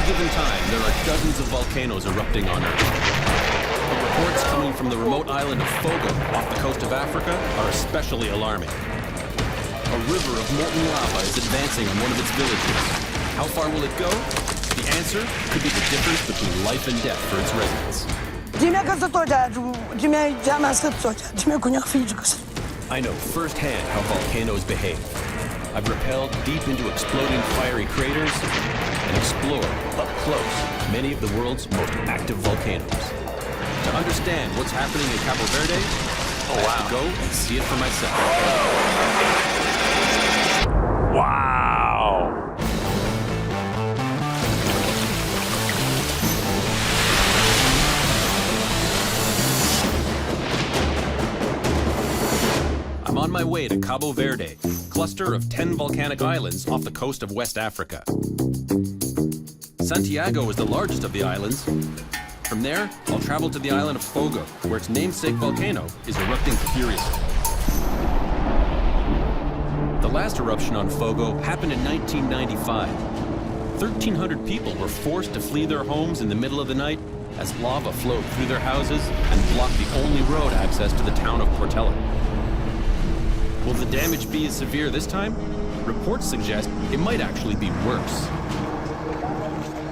given time, there are dozens of volcanoes erupting on Earth. But reports coming from the remote island of Fogo, off the coast of Africa, are especially alarming. A river of molten lava is advancing on one of its villages. How far will it go? The answer could be the difference between life and death for its residents. I know firsthand how volcanoes behave. I've rappelled deep into exploding fiery craters and explored, up close, many of the world's most active volcanoes. To understand what's happening in Cabo Verde, I have to go and see it for myself. Wow! I'm on my way to Cabo Verde, cluster of 10 volcanic islands off the coast of West Africa. Santiago is the largest of the islands. From there, I'll travel to the island of Fogo, where its namesake volcano is erupting furiously. The last eruption on Fogo happened in 1995. 1,300 people were forced to flee their homes in the middle of the night as lava flowed through their houses and blocked the only road access to the town of Portella. Will the damage be as severe this time? Reports suggest it might actually be worse.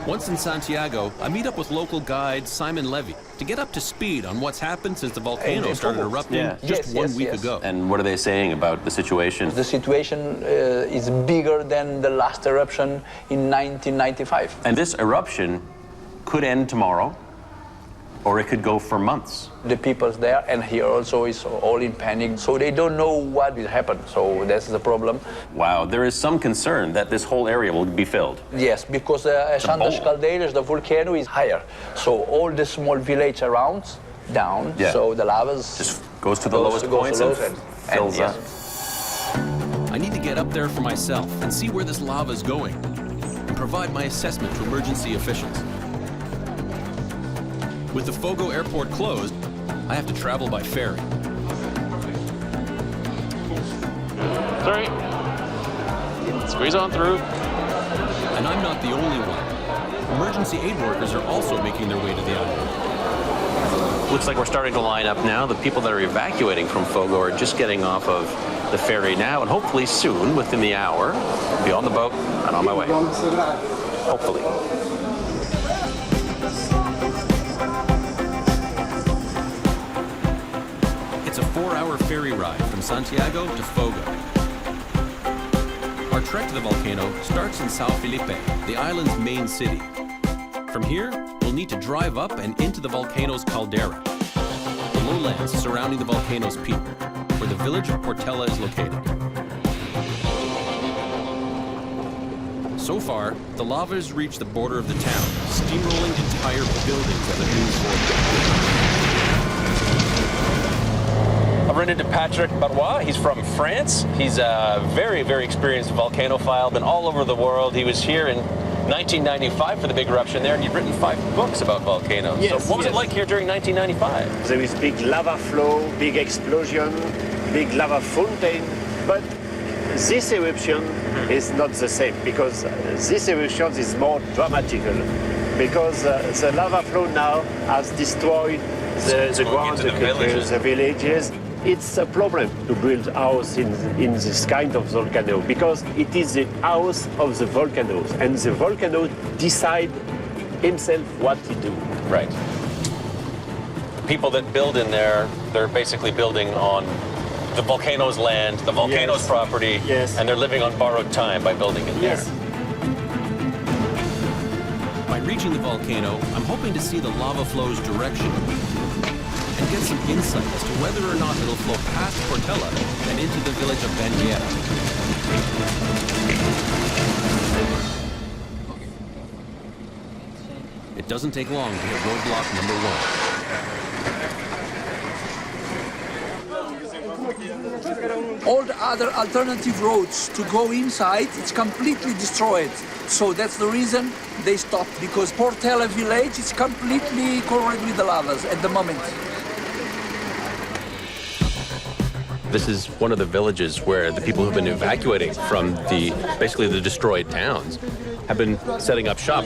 Once in Santiago, I meet up with local guide Simon Levy to get up to speed on what's happened since the volcano started erupting just one week ago. And what are they saying about the situation? The situation is bigger than the last eruption in 1995. And this eruption could end tomorrow, or it could go for months. The people there and here also is all in panic, so they don't know what will happen. So that's the problem. Wow, there is some concern that this whole area will be filled. Yes, because Caldera, the volcano is higher. So all the small village around, down, so the lava just goes to the lowest points and fills up. I need to get up there for myself and see where this lava is going and provide my assessment to emergency officials. With the Fogo airport closed, I have to travel by ferry. Sorry. Squeeze on through. And I'm not the only one. Emergency aid workers are also making their way to the island. Looks like we're starting to line up now. The people that are evacuating from Fogo are just getting off of the ferry now, and hopefully soon, within the hour, I'll be on the boat and on my way. Hopefully. It's a 4-hour ferry ride from Santiago to Fogo. Our trek to the volcano starts in São Filipe, the island's main city. From here, we'll need to drive up and into the volcano's Caldera, the lowlands surrounding the volcano's peak, where the village of Portella is located. So far, the lava has reached the border of the town, steamrolling entire buildings at the new border. I've run into Patrick Barwa. He's from France. He's a very, very experienced volcanophile, been all over the world. He was here in 1995 for the big eruption there, and you've written 5 books about volcanoes. Yes, so what was it like here during 1995? There is big lava flow, big explosion, big lava fountain, but this eruption is not the same, because this eruption is more dramatical, because the lava flow now has destroyed the ground, the villages. It's a problem to build a house in this kind of volcano, because it is the house of the volcanoes, and the volcano decide himself what to do. Right. People that build in there, they're basically building on the volcano's land, the volcano's property, and they're living on borrowed time by building in there. By reaching the volcano, I'm hoping to see the lava flow's direction and get some insight as to whether or not it'll flow past Portella and into the village of Vineyards. It doesn't take long to hit roadblock number 1. All the other alternative roads to go inside, it's completely destroyed. So that's the reason they stopped, because Portella village is completely covered with the lavas at the moment. This is one of the villages where the people who've been evacuating from basically the destroyed towns have been setting up shop.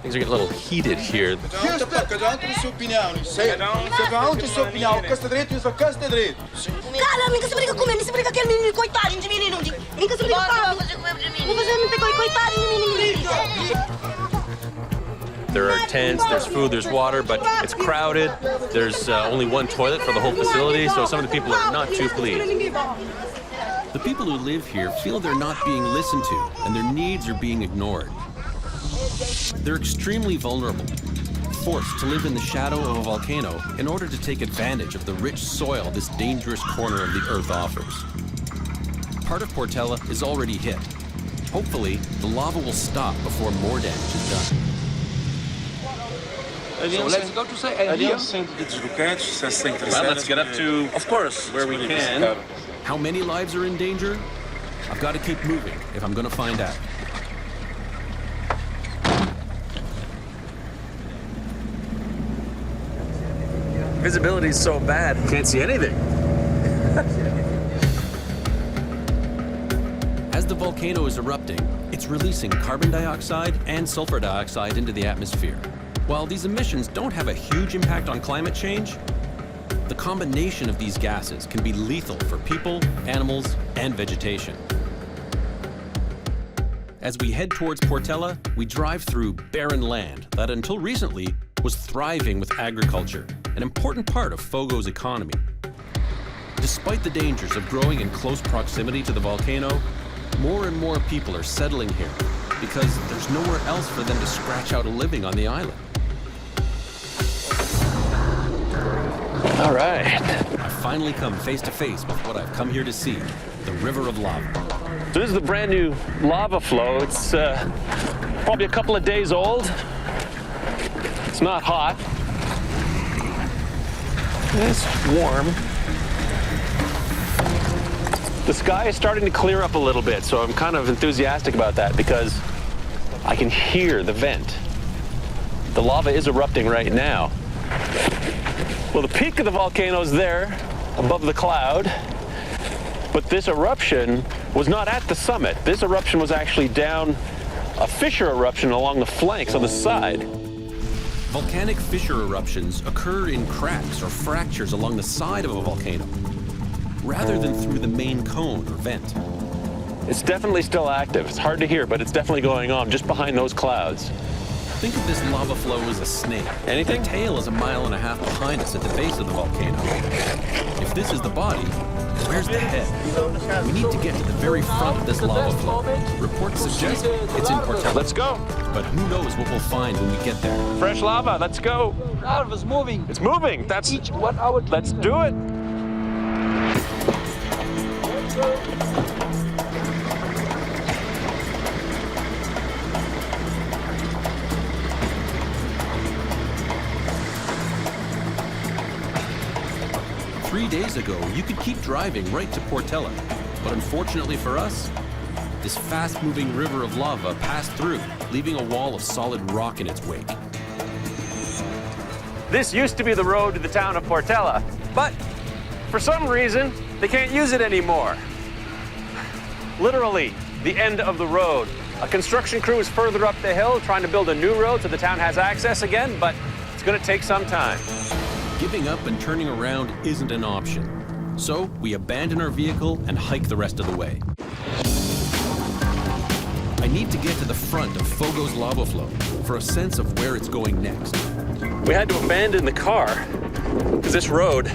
Things are getting a little heated here. There are tents, there's food, there's water, but it's crowded. There's only one toilet for the whole facility, so some of the people are not too pleased. The people who live here feel they're not being listened to and their needs are being ignored. They're extremely vulnerable, forced to live in the shadow of a volcano in order to take advantage of the rich soil this dangerous corner of the Earth offers. Part of Portella is already hit. Hopefully, the lava will stop before more damage is done. So let's go to say here. Well, let's get up to, of course, where we can. How many lives are in danger? I've got to keep moving if I'm going to find out. Visibility is so bad, can't see anything. As the volcano is erupting, it's releasing carbon dioxide and sulfur dioxide into the atmosphere. While these emissions don't have a huge impact on climate change, the combination of these gases can be lethal for people, animals, and vegetation. As we head towards Portella, we drive through barren land that until recently was thriving with agriculture, an important part of Fogo's economy. Despite the dangers of growing in close proximity to the volcano, more and more people are settling here because there's nowhere else for them to scratch out a living on the island. All right. I've finally come face to face with what I've come here to see, the river of lava. So this is the brand new lava flow. It's probably a couple of days old. It's not hot. It's warm. The sky is starting to clear up a little bit, so I'm kind of enthusiastic about that because I can hear the vent. The lava is erupting right now. Well, the peak of the volcano is there, above the cloud, but this eruption was not at the summit. This eruption was actually down a fissure eruption along the flanks on the side. Volcanic fissure eruptions occur in cracks or fractures along the side of a volcano, rather than through the main cone or vent. It's definitely still active. It's hard to hear, but it's definitely going on just behind those clouds. Think of this lava flow as a snake. Anything? The tail is 1.5 miles behind us at the base of the volcano. If this is the body, where's the head? We need to get to the very front of this lava flow. Reports suggest it's in Portella. Let's go. But who knows what we'll find when we get there. Fresh lava, let's go. Lava's moving. It's moving. That's Each 1 hour. Let's do it. Three days ago, you could keep driving right to Portella, but unfortunately for us, this fast-moving river of lava passed through, leaving a wall of solid rock in its wake. This used to be the road to the town of Portella, but for some reason, they can't use it anymore. Literally, the end of the road. A construction crew is further up the hill trying to build a new road so the town has access again, but it's going to take some time. Giving up and turning around isn't an option. So we abandon our vehicle and hike the rest of the way. I need to get to the front of Fogo's lava flow for a sense of where it's going next. We had to abandon the car because this road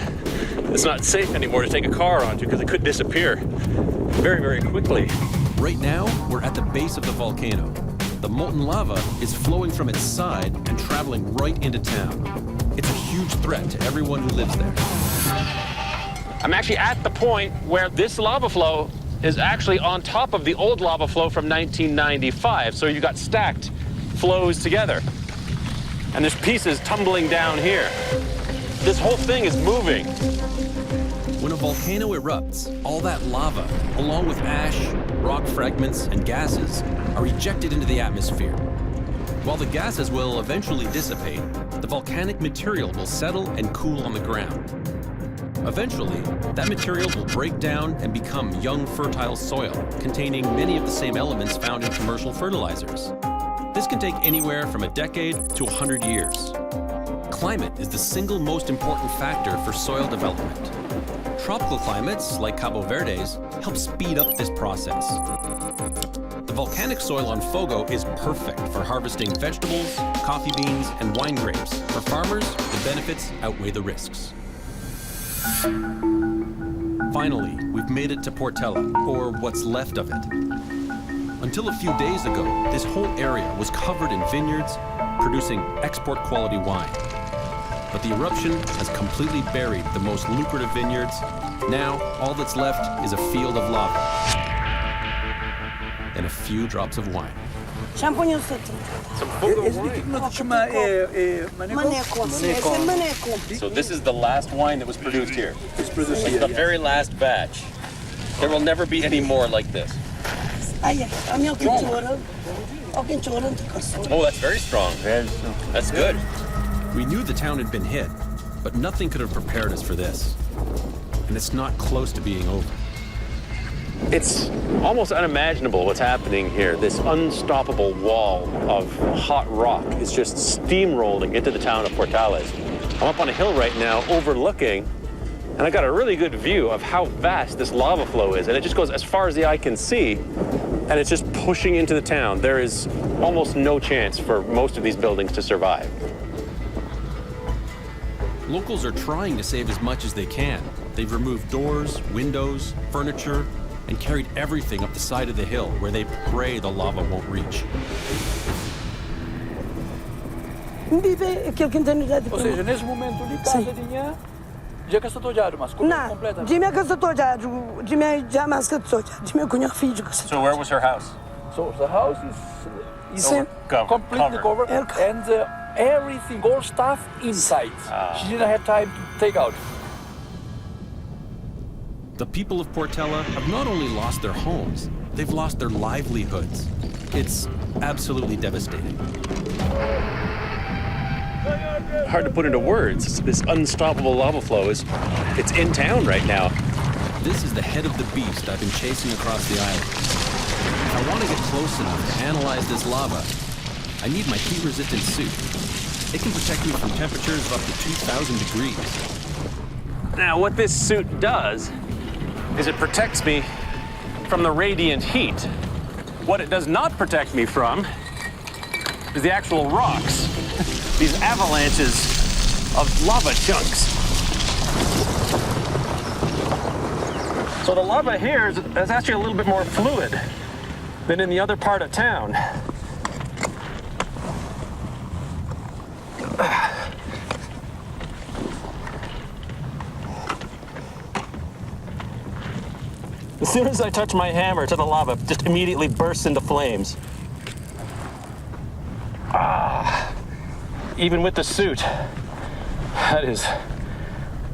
is not safe anymore to take a car onto because it could disappear very, very quickly. Right now, we're at the base of the volcano. The molten lava is flowing from its side and traveling right into town. It's a huge threat to everyone who lives there. I'm actually at the point where this lava flow is actually on top of the old lava flow from 1995. So you got stacked flows together. and there's pieces tumbling down here. This whole thing is moving. When a volcano erupts, all that lava, along with ash, rock fragments, and gases, are ejected into the atmosphere. While the gases will eventually dissipate, the volcanic material will settle and cool on the ground. Eventually, that material will break down and become young, fertile soil, containing many of the same elements found in commercial fertilizers. This can take anywhere from a decade to 100 years. Climate is the single most important factor for soil development. Tropical climates, like Cabo Verde's, help speed up this process. The volcanic soil on Fogo is perfect for harvesting vegetables, coffee beans, and wine grapes. For farmers, the benefits outweigh the risks. Finally, we've made it to Portella, or what's left of it. Until a few days ago, this whole area was covered in vineyards, producing export-quality wine. But the eruption has completely buried the most lucrative vineyards. Now, all that's left is a field of lava and a few drops of wine. Some Fogo wine. So this is the last wine that was produced here. It's the very last batch. There will never be any more like this. Oh, that's very strong. That's good. We knew the town had been hit, but nothing could have prepared us for this. And it's not close to being over. It's almost unimaginable what's happening here. This unstoppable wall of hot rock is just steamrolling into the town of Portella. I'm up on a hill right now overlooking, and I got a really good view of how vast this lava flow is. And it just goes as far as the eye can see, and it's just pushing into the town. There is almost no chance for most of these buildings to survive. Locals are trying to save as much as they can. They've removed doors, windows, furniture, and carried everything up the side of the hill where they pray the lava won't reach. Ou seja, nesse momento de casadinha, já que estou já, mas completa. So where was her house? So the house is completely covered, and everything, all stuff inside. She didn't have time to take out. The people of Portella have not only lost their homes, they've lost their livelihoods. It's absolutely devastating. Hard to put into words. This unstoppable lava flow it's in town right now. This is the head of the beast I've been chasing across the island. If I want to get close enough to analyze this lava, I need my heat-resistant suit. It can protect me from temperatures of up to 2,000 degrees. Now, what this suit does is it protects me from the radiant heat. What it does not protect me from is the actual rocks, these avalanches of lava chunks. So the lava here is actually a little bit more fluid than in the other part of town. As soon as I touch my hammer to the lava, it just immediately bursts into flames. Even with the suit, that is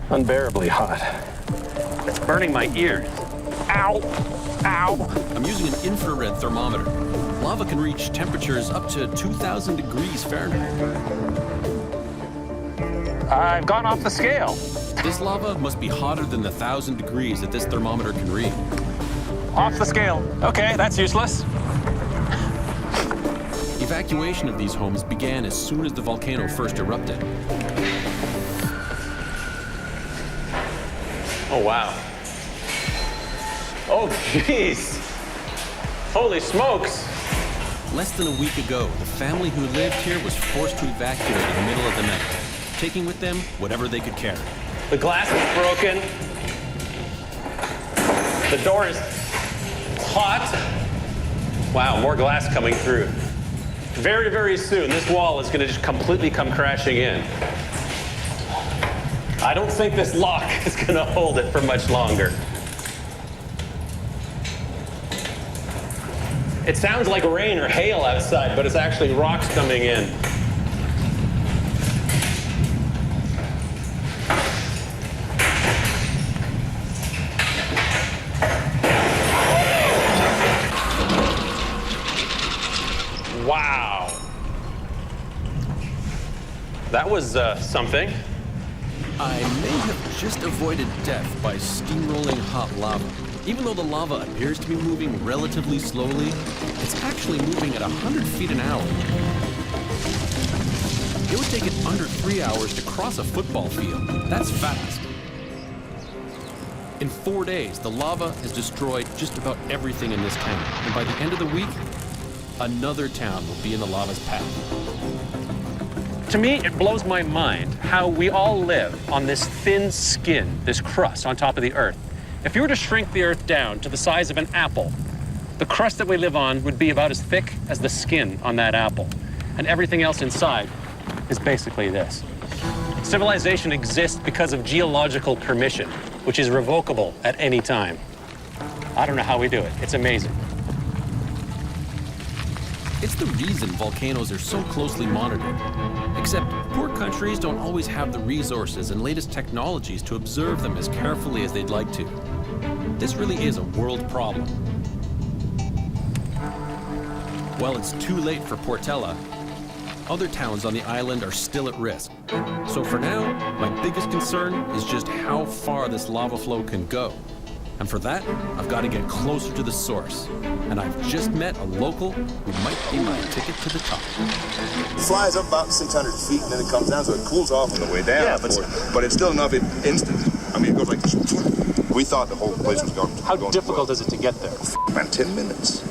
unbearably hot. It's burning my ears. Ow! Ow! I'm using an infrared thermometer. Lava can reach temperatures up to 2,000 degrees Fahrenheit. I've gone off the scale. This lava must be hotter than the 1,000 degrees that this thermometer can read. Off the scale. Okay, that's useless. Evacuation of these homes began as soon as the volcano first erupted. Oh, wow. Oh, jeez. Holy smokes. Less than a week ago, the family who lived here was forced to evacuate in the middle of the night, taking with them whatever they could carry. The glass is broken. The door is hot. Wow, more glass coming through. Very, very soon, this wall is going to just completely come crashing in. I don't think this lock is going to hold it for much longer. It sounds like rain or hail outside, but it's actually rocks coming in. That was something. I may have just avoided death by steamrolling hot lava. Even though the lava appears to be moving relatively slowly, it's actually moving at 100 feet an hour. It would take it under 3 hours to cross a football field. That's fast. In 4 days, the lava has destroyed just about everything in this town. And by the end of the week, another town will be in the lava's path. To me, it blows my mind how we all live on this thin skin, this crust on top of the Earth. If you were to shrink the Earth down to the size of an apple, the crust that we live on would be about as thick as the skin on that apple. And everything else inside is basically this. Civilization exists because of geological permission, which is revocable at any time. I don't know how we do it. It's amazing. It's the reason volcanoes are so closely monitored. Except poor countries don't always have the resources and latest technologies to observe them as carefully as they'd like to. This really is a world problem. While it's too late for Portella, other towns on the island are still at risk. So for now, my biggest concern is just how far this lava flow can go. And for that, I've got to get closer to the source. And I've just met a local who might be my ticket to the top. It flies up about 600 feet and then it comes down, so it cools off on the way down. Yeah, but it's still enough instant. I mean, it goes like this. We thought the whole place was going. How difficult is it to get there? About 10 minutes.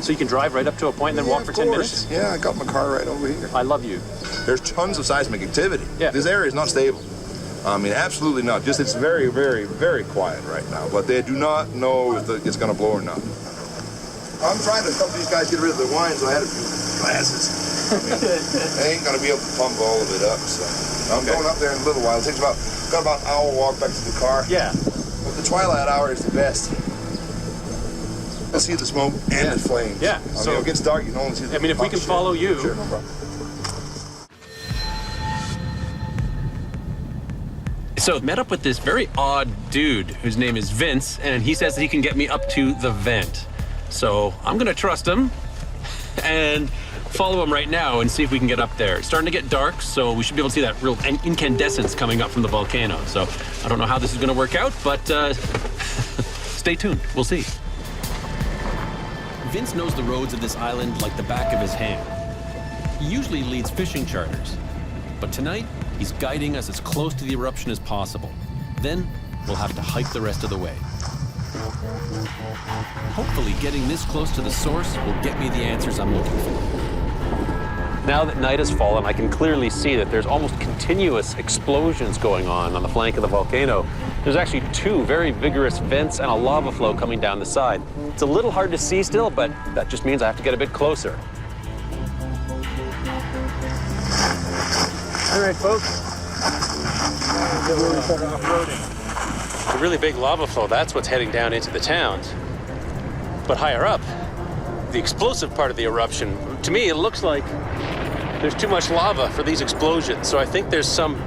So you can drive right up to a point and then walk for 10 minutes? Yeah, I got my car right over here. I love you. There's tons of seismic activity. Yeah. This area is not stable. I mean, absolutely not. Just it's very, very, very quiet right now. But they do not know if it's going to blow or not. I'm trying to help these guys get rid of their wine, so I had a few glasses. I mean, they ain't going to be able to pump all of it up. So I'm going up there in a little while. It takes got about an hour walk back to the car. Yeah. But the twilight hour is the best. You'll see the smoke and the flames. Yeah. So it gets dark, you can only see the I mean, if we can follow you. Sure, no problem. So met up with this very odd dude whose name is Vince, and he says that he can get me up to the vent. So I'm gonna trust him and follow him right now and see if we can get up there. It's starting to get dark, so we should be able to see that real incandescence coming up from the volcano. So I don't know how this is gonna work out, but stay tuned, we'll see. Vince knows the roads of this island like the back of his hand. He usually leads fishing charters, but tonight, he's guiding us as close to the eruption as possible. Then, we'll have to hike the rest of the way. Hopefully, getting this close to the source will get me the answers I'm looking for. Now that night has fallen, I can clearly see that there's almost continuous explosions going on the flank of the volcano. There's actually two very vigorous vents and a lava flow coming down the side. It's a little hard to see still, but that just means I have to get a bit closer. All right, folks. The really big lava flow, that's what's heading down into the towns. But higher up, the explosive part of the eruption, to me, it looks like there's too much lava for these explosions. So I think there's some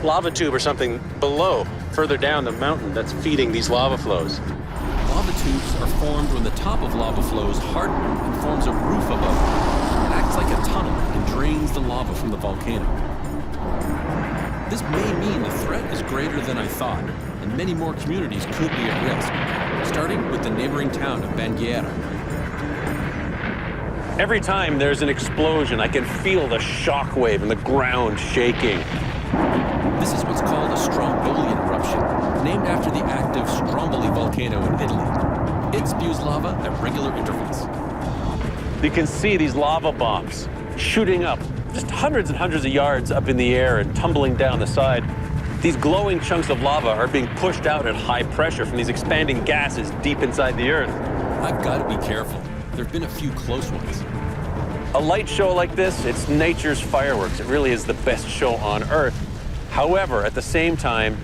lava tube or something below, further down the mountain, that's feeding these lava flows. Lava tubes are formed when the top of lava flows harden and forms a roof above it. It acts like a tunnel and drains the lava from the volcano. This may mean the threat is greater than I thought, and many more communities could be at risk, starting with the neighboring town of Banguera. Every time there's an explosion, I can feel the shock wave and the ground shaking. This is what's called a Strombolian eruption, named after the active Stromboli volcano in Italy. It spews lava at regular intervals. You can see these lava bombs shooting up, just hundreds and hundreds of yards up in the air and tumbling down the side. These glowing chunks of lava are being pushed out at high pressure from these expanding gases deep inside the Earth. I've got to be careful. There have been a few close ones. A light show like this, it's nature's fireworks. It really is the best show on Earth. However, at the same time,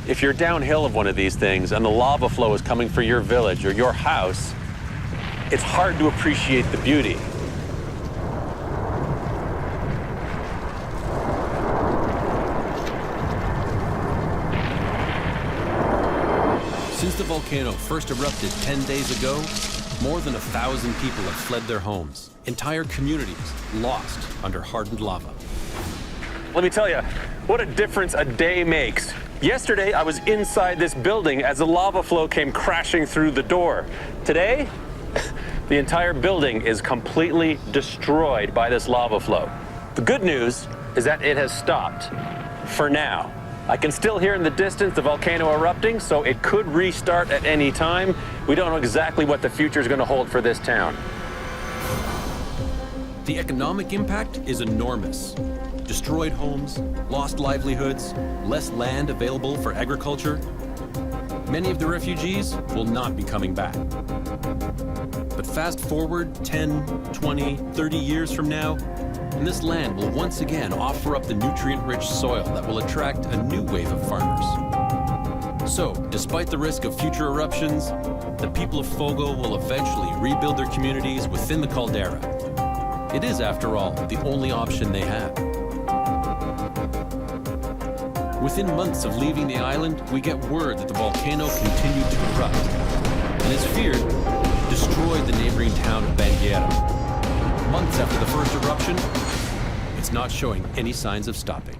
if you're downhill of one of these things and the lava flow is coming for your village or your house, it's hard to appreciate the beauty. Since the volcano first erupted 10 days ago, more than 1,000 people have fled their homes. Entire communities lost under hardened lava. Let me tell you, what a difference a day makes. Yesterday, I was inside this building as the lava flow came crashing through the door. Today, the entire building is completely destroyed by this lava flow. The good news is that it has stopped, for now. I can still hear in the distance the volcano erupting, so it could restart at any time. We don't know exactly what the future is going to hold for this town. The economic impact is enormous. Destroyed homes, lost livelihoods, less land available for agriculture. Many of the refugees will not be coming back. But fast forward 10, 20, 30 years from now, and this land will once again offer up the nutrient-rich soil that will attract a new wave of farmers. So, despite the risk of future eruptions, the people of Fogo will eventually rebuild their communities within the caldera. It is, after all, the only option they have. Within months of leaving the island, we get word that the volcano continued to erupt, and as feared, destroyed the neighboring town of Vineyards. Months after the first eruption, it's not showing any signs of stopping.